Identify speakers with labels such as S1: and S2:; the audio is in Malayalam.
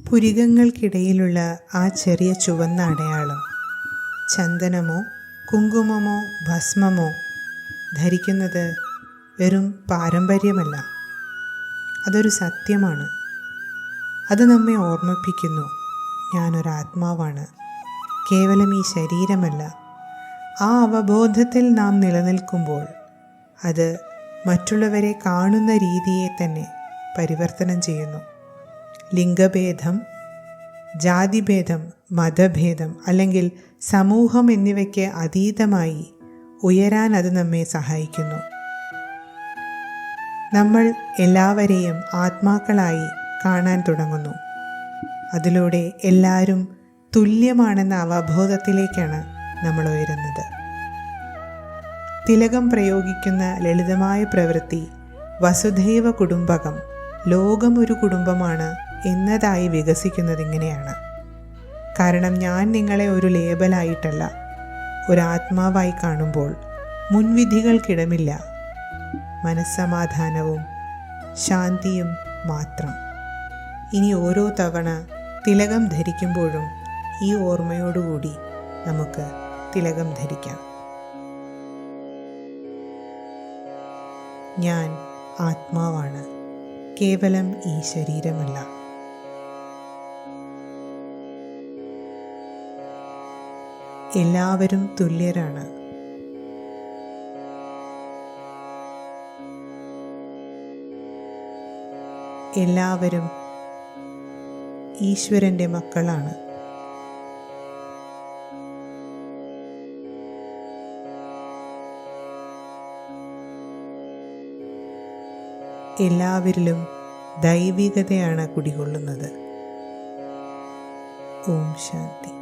S1: പുരികങ്ങൾക്കിടയിലുള്ള ആ ചെറിയ ചുവന്ന അടയാളം ചന്ദനമോ കുങ്കുമമോ ഭസ്മമോ ധരിക്കുന്നത് വെറും പാരമ്പര്യമല്ല, അതൊരു സത്യമാണ്. അത് നമ്മെ ഓർമ്മിപ്പിക്കുന്നു, ഞാനൊരാത്മാവാണ്, കേവലം ഈ ശരീരമല്ല. ആ അവബോധത്തിൽ നാം നിലനിൽക്കുമ്പോൾ അത് മറ്റുള്ളവരെ കാണുന്ന രീതിയെ തന്നെ പരിവർത്തനം ചെയ്യുന്നു. ലിംഗഭേദം, ജാതിഭേദം, മതഭേദം അല്ലെങ്കിൽ സമൂഹം എന്നിവയ്ക്ക് അതീതമായി ഉയരാൻ അത് നമ്മെ സഹായിക്കുന്നു. നമ്മൾ എല്ലാവരെയും ആത്മാക്കളായി കാണാൻ തുടങ്ങുന്നു. അതിലൂടെ എല്ലാവരും തുല്യമാണെന്ന അവബോധത്തിലേക്കാണ് നമ്മൾ ഉയരുന്നത്. തിലകം പ്രയോഗിക്കുന്ന ലളിതമായ പ്രവൃത്തി വസുധൈവ കുടുംബകം, ലോകം ഒരു കുടുംബമാണ് എന്നതായി വികസിക്കുന്നത് ഇങ്ങനെയാണ്. കാരണം ഞാൻ നിങ്ങളെ ഒരു ലേബലായിട്ടല്ല, ഒരാത്മാവായി കാണുമ്പോൾ മുൻവിധികൾക്കിടമില്ല, മനസ്സമാധാനവും ശാന്തിയും മാത്രം. ഇനി ഓരോ തവണ തിലകം ധരിക്കുമ്പോഴും ഈ ഓർമ്മയോടുകൂടി നമുക്ക് തിലകം ധരിക്കാം. ഞാൻ ആത്മാവാണ്, കേവലം ഈ ശരീരമല്ല. എല്ലാവരും തുല്യരാണ്. എല്ലാവരും ഈശ്വരൻ്റെ മക്കളാണ്. എല്ലാവരിലും ദൈവികതയാണ് കുടികൊള്ളുന്നത്. ഓം ശാന്തി.